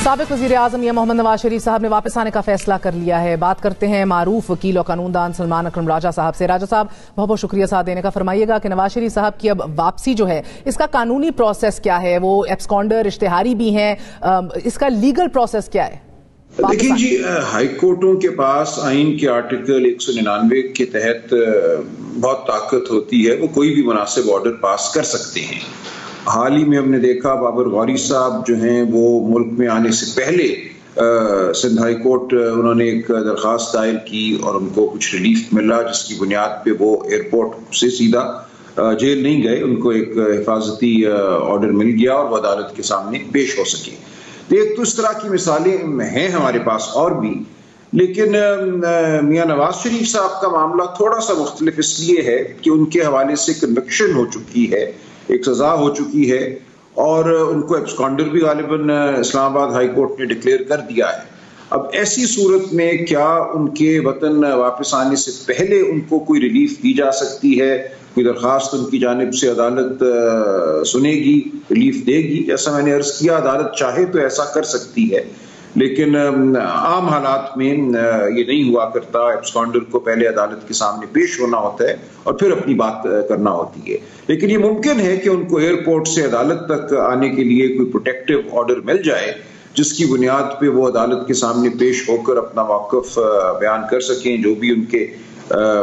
साबिक वज़ीर-ए-आज़म मियां मोहम्मद नवाज शरीफ साहब ने वापस आने का फैसला कर लिया है। बात करते हैं मारूफ वकील और कानूनदान सलमान अकरम राजा साहब से। राजा साहब, बहुत बहुत शुक्रिया साथ देने का। फरमाइएगा कि नवाज शरीफ साहब की अब वापसी जो है, इसका कानूनी प्रोसेस क्या है? वो एब्सकॉन्डर इश्तिहारी भी हैं, इसका लीगल प्रोसेस क्या है? देखिए जी, हाई कोर्टों के पास आइन के आर्टिकल 199 के तहत बहुत ताकत होती है, वो कोई भी मुनासिब ऑर्डर पास कर सकते हैं। हाल ही में हमने देखा बाबर गौरी साहब जो हैं वो मुल्क में आने से पहले सिंध हाई कोर्ट उन्होंने एक दरख्वास्त दायर की और उनको कुछ रिलीफ मिला, जिसकी बुनियाद पे वो एयरपोर्ट से सीधा जेल नहीं गए, उनको एक हिफाजती ऑर्डर मिल गया और वो अदालत के सामने पेश हो सके। तो एक तो इस तरह की मिसालें हैं हमारे पास और भी, लेकिन मियां नवाज शरीफ साहब का मामला थोड़ा सा मुख्तलिफ इसलिए है कि उनके हवाले से कन्विक्शन हो चुकी है, एक सजा हो चुकी है और उनको एब्सकॉन्डर भी गालिबन इस्लामाबाद हाई कोर्ट ने डिक्लेयर कर दिया है। अब ऐसी सूरत में क्या उनके वतन वापस आने से पहले उनको कोई रिलीफ दी जा सकती है? कोई दरखास्त उनकी जानिब से अदालत सुनेगी, रिलीफ देगी? जैसा मैंने अर्ज किया, अदालत चाहे तो ऐसा कर सकती है, लेकिन आम हालात में ये नहीं हुआ करता। एब्सकॉन्डर को पहले अदालत के सामने पेश होना होता है और फिर अपनी बात करना होती है। लेकिन ये मुमकिन है कि उनको एयरपोर्ट से अदालत तक आने के लिए कोई प्रोटेक्टिव ऑर्डर मिल जाए, जिसकी बुनियाद पे वो अदालत के सामने पेश होकर अपना मौक़िफ़ बयान कर सकें। जो भी उनके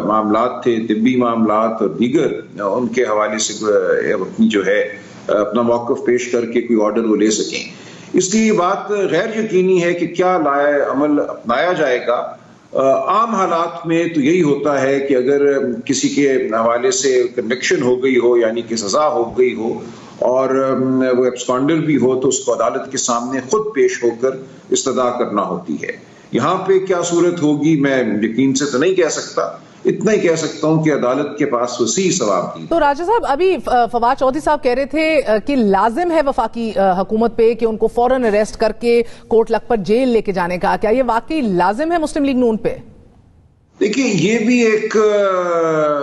मामलात थे, तिब्बी मामलात और दीगर, उनके हवाले से अपनी जो है अपना मौक़िफ़ पेश करके कोई ऑर्डर वो ले सकें। इसलिए ये बात गैर यकीनी है कि क्या लाए अमल अपनाया जाएगा। आम हालात में तो यही होता है कि अगर किसी के हवाले से कन्विक्शन हो गई हो, यानी कि सजा हो गई हो और वो एब्सकॉन्डर भी हो, तो उसको अदालत के सामने खुद पेश होकर इस्तदा करना होती है। यहाँ पे क्या सूरत होगी मैं यकीन से तो नहीं कह सकता, इतना ही कह सकता हूँ कि अदालत के पास वसी सवाब थी। तो राजा साहब, अभी फवाद चौधरी साहब कह रहे थे कि लाजिम है वफाकी हुकूमत पे कि उनको फौरन अरेस्ट करके कोर्ट लखपत जेल लेके जाने का। क्या ये वाकई लाजिम है मुस्लिम लीग नून पे? देखिए, ये भी एक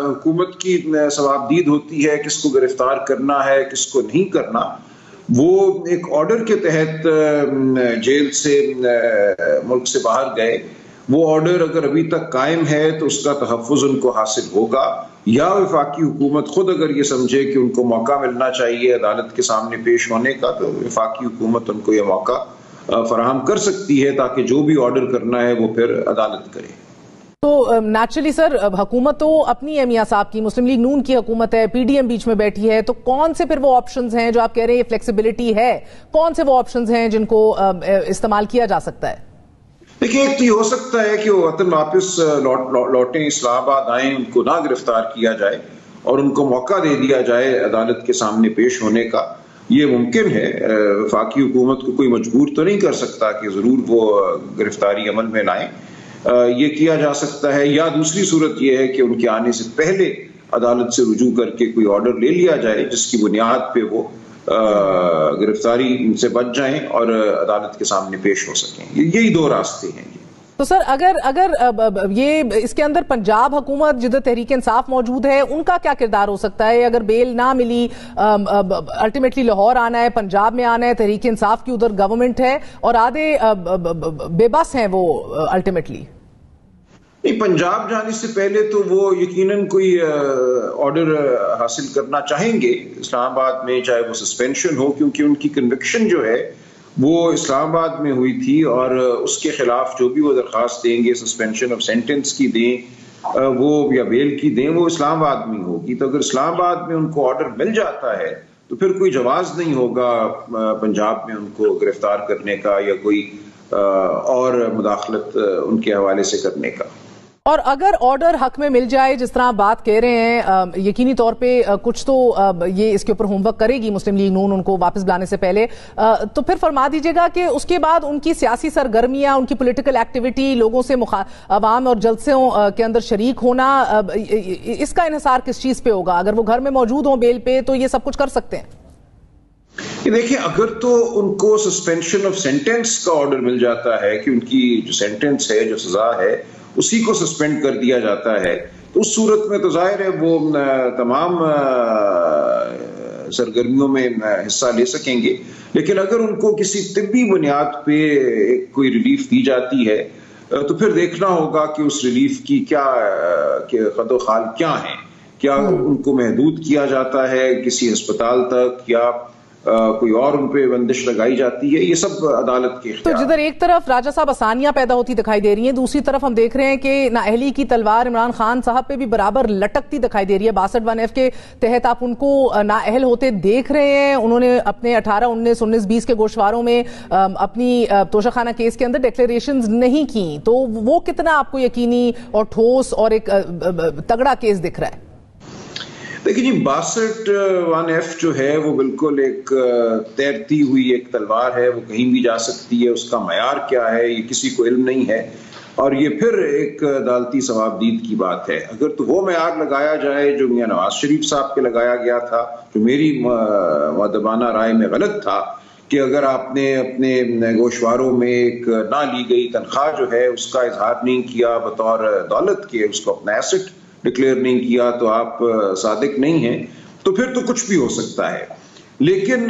हुकूमत की सवाबदीद होती है, किसको गिरफ्तार करना है, किसको नहीं करना। वो एक ऑर्डर के तहत जेल से मुल्क से बाहर गए, वो ऑर्डर अगर अभी तक कायम है तो उसका तहफ़्फ़ुज़ उनको हासिल होगा, या वफाकी हुकूमत खुद अगर ये समझे कि उनको मौका मिलना चाहिए अदालत के सामने पेश होने का, तो वफाकी हुकूमत उनको ये मौका फराहम कर सकती है ताकि जो भी ऑर्डर करना है वो फिर अदालत करे। तो नेचुरली सर, हुकूमत तो अपनी है मियां साहब की, मुस्लिम लीग नून की हुकूमत है, पीडीएम बीच में बैठी है, तो कौन से फिर वो ऑप्शंस हैं जो आप कह रहे हैं ये फ्लेक्सिबिलिटी है, कौन से वो ऑप्शंस हैं जिनको इस्तेमाल किया जा सकता है? देखिए, एक तो ये हो सकता है कि वो वतन वापस लौटें, इस्लामाबाद आए, उनको ना गिरफ्तार किया जाए और उनको मौका दे दिया जाए अदालत के सामने पेश होने का। ये मुमकिन है। वफाकी हुकूमत को कोई मजबूर तो नहीं कर सकता कि जरूर वो गिरफ्तारी अमल में लाएं। ये किया जा सकता है, या दूसरी सूरत यह है कि उनके आने से पहले अदालत से रुजू करके कोई ऑर्डर ले लिया जाए, जिसकी बुनियाद पे वो गिरफ्तारी से बच जाएं और अदालत के सामने पेश हो सकें। यही दो रास्ते हैं। तो सर, अगर ये इसके अंदर पंजाब हुकूमत जिधर तहरीक इंसाफ मौजूद है, उनका क्या किरदार हो सकता है? अगर बेल ना मिली, अल्टीमेटली लाहौर आना है, पंजाब में आना है, तहरीक इंसाफ की उधर गवर्नमेंट है और आधे बेबस हैं वो अल्टीमेटली। नहीं, पंजाब जाने से पहले तो वो यकीनन कोई ऑर्डर हासिल करना चाहेंगे इस्लामाबाद में, चाहे वो सस्पेंशन हो, क्योंकि उनकी कन्विक्शन जो है वो इस्लामाबाद में हुई थी और उसके खिलाफ जो भी वो दरख्वास्त देंगे, सस्पेंशन ऑफ सेंटेंस की दें वो या बेल की दें, वो इस्लामाबाद में होगी। तो अगर इस्लामाबाद में उनको ऑर्डर मिल जाता है तो फिर कोई जवाज नहीं होगा पंजाब में उनको गिरफ्तार करने का या कोई और मुदाखलत उनके हवाले से करने का। और अगर ऑर्डर हक में मिल जाए, जिस तरह आप बात कह रहे हैं, यकीनी तौर पे कुछ तो ये इसके ऊपर होमवर्क करेगी मुस्लिम लीग नून उनको वापस बुलाने से पहले, तो फिर फरमा दीजिएगा कि उसके बाद उनकी सियासी सरगर्मियां, उनकी पॉलिटिकल एक्टिविटी, लोगों से अवाम और जलसों के अंदर शरीक होना, इसका इन्हिसार किस चीज पे होगा? अगर वो घर में मौजूद हों बेल पे तो ये सब कुछ कर सकते हैं। देखिए, अगर तो उनको सस्पेंशन ऑफ सेंटेंस का ऑर्डर मिल जाता है कि उनकी जो सेंटेंस है, जो सजा है, उसी को सस्पेंड कर दिया जाता है, तो उस सूरत में तो जाहिर है वो तमाम सरगर्मियों में हिस्सा ले सकेंगे। लेकिन अगर उनको किसी तिब्बी बुनियाद पे कोई रिलीफ दी जाती है तो फिर देखना होगा कि उस रिलीफ की क्या कदो-खाल क्या है। क्या उनको महदूद किया जाता है किसी अस्पताल तक, या कोई और उन पे बंदिश लगाई जाती है, ये सब अदालत के तो जिधर एक तरफ राजा साहब आसानियां पैदा होती दिखाई दे रही हैं, दूसरी तरफ हम देख रहे हैं कि नाअहली की तलवार इमरान खान साहब पे भी बराबर लटकती दिखाई दे रही है। 62(1) के तहत आप उनको नाअहल होते देख रहे हैं। उन्होंने अपने 18, 19, 20 के गोशवारों में अपनी तोशाखाना केस के अंदर डिक्लेरेशंस नहीं की, तो वो कितना आपको यकीनी और ठोस और एक तगड़ा केस दिख रहा है? देखिए जी, 62(1) जो है वो बिल्कुल एक तैरती हुई एक तलवार है, वो कहीं भी जा सकती है। उसका मयार क्या है ये किसी को इल्म नहीं है, और ये फिर एक अदालती सवाबदीद की बात है। अगर तो वो मयार लगाया जाए जो मियां नवाज शरीफ साहब पे लगाया गया था, जो मेरी मुअद्दबाना राय में गलत था, कि अगर आपने अपने गोशवारों में एक ना ली गई तनख्वाह जो है उसका इजहार नहीं किया बतौर दौलत के, उसको अपना एसेट डिक्लेयर नहीं किया, तो आप सादिक नहीं हैं, तो फिर तो कुछ भी हो सकता है। लेकिन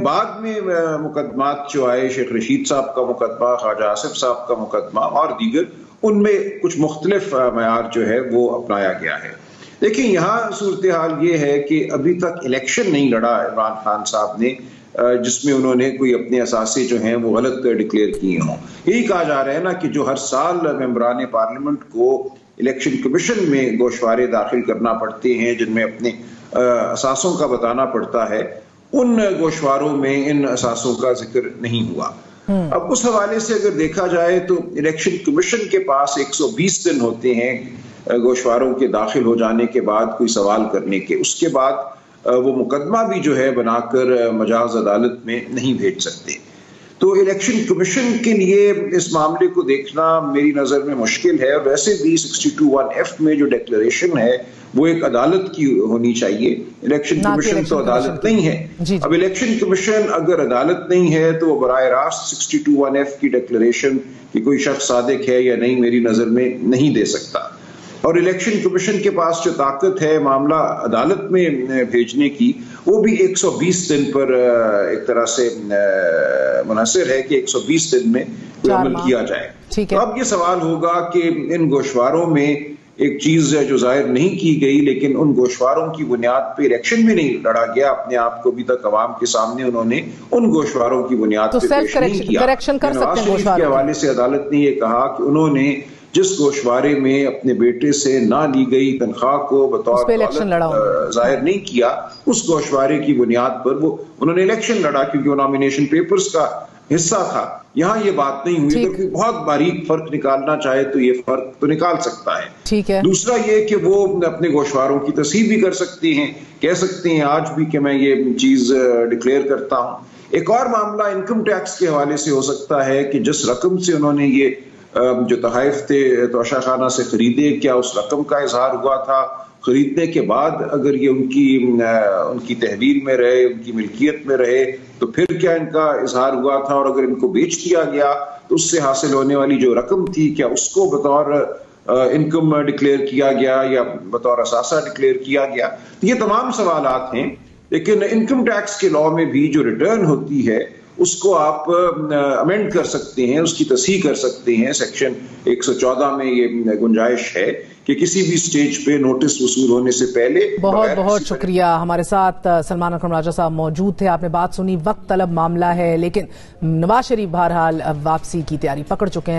बाद में मुकदमात जो आए, शेख रशीद साहब का मुकदमा, ख्वाजा आसिफ साहब का मुकदमा और दीगर, उनमें कुछ मुख्तलिफ मयार जो है वो अपनाया गया है। देखिए, यहाँ सूरत हाल ये है कि अभी तक इलेक्शन नहीं लड़ा इमरान खान साहब ने जिसमें उन्होंने कोई अपने असासे जो हैं वो गलत डिक्लेयर किए हों। यही कहा जा रहा है ना कि जो हर साल मेंबरान पार्लियामेंट को इलेक्शन कमीशन में गोशवारे दाखिल करना पड़ते हैं जिनमें अपने असासों का बताना पड़ता है, उन गोशवारों में इन असासों का जिक्र नहीं हुआ। अब उस हवाले से अगर देखा जाए तो इलेक्शन कमीशन के पास 120 दिन होते हैं गोशवारों के दाखिल हो जाने के बाद कोई सवाल करने के। उसके बाद वो मुकदमा भी जो है बनाकर मजाज अदालत में नहीं भेज सकते। तो इलेक्शन कमीशन के लिए इस मामले को देखना मेरी नज़र में मुश्किल है। और वैसे भी 62(1) में जो डिक्लेरेशन है वो एक अदालत की होनी चाहिए। इलेक्शन कमीशन तो अदालत नहीं है। अब इलेक्शन कमीशन अगर अदालत नहीं है तो वो बराह रास्त 62(1) की डिक्लेरेशन कि कोई शख्स सादिक है या नहीं मेरी नज़र में नहीं दे सकता। और इलेक्शन कमीशन के पास जो ताकत है मामला अदालत में भेजने की, वो भी 120 दिन पर एक तरह से मुनहसर है कि 120 दिन में अमल किया जाए। तो अब ये सवाल होगा कि इन गोशवारों में एक चीज जो जाहिर नहीं की गई, लेकिन उन गोशवारों की बुनियाद पे इलेक्शन में नहीं लड़ा गया, अपने आप को अभी तक अवाम के सामने उन्होंने उन गोशवारों की बुनियाद पे पेश नहीं किया। नवाज शरीफ के हवाले से अदालत ने यह कहा कि उन्होंने जिस गोशवारे में अपने बेटे से ना ली गई तनख्वाह को बतौर जाहिर नहीं किया, उस गोशवारे की बुनियाद पर वो उन्होंने इलेक्शन लड़ा क्योंकि वो नॉमिनेशन पेपर्स का हिस्सा था। यहाँ ये बात नहीं हुई। अगर कोई बहुत बारीक फर्क निकालना चाहे तो ये फर्क तो निकाल सकता है। ठीक है। दूसरा ये कि वो अपने गोशवारों की तस्हीह भी कर सकते हैं, कह सकते हैं आज भी कि मैं ये चीज डिक्लेयर करता हूँ। एक और मामला इनकम टैक्स के हवाले से हो सकता है कि जिस रकम से उन्होंने ये जो तोहफे थे तोशाखाना से खरीदे, क्या उस रकम का इजहार हुआ था? खरीदने के बाद अगर ये उनकी तहवील में रहे, उनकी मिल्कियत में रहे, तो फिर क्या इनका इजहार हुआ था? और अगर इनको बेच दिया गया तो उससे हासिल होने वाली जो रकम थी, क्या उसको बतौर इनकम डिक्लेयर किया गया या बतौर असासा डिक्लेयर किया गया? ये तमाम सवालात हैं। लेकिन इनकम टैक्स के लॉ में भी जो रिटर्न होती है उसको आप अमेंड कर सकते हैं, उसकी तस्हीह कर सकते हैं। सेक्शन 114 में ये गुंजाइश है कि किसी भी स्टेज पे नोटिस वसूल होने से पहले। बहुत बहुत शुक्रिया। हमारे साथ सलमान अकरम राजा साहब मौजूद थे। आपने बात सुनी, वक्त तलब मामला है, लेकिन नवाज शरीफ बहरहाल वापसी की तैयारी पकड़ चुके हैं।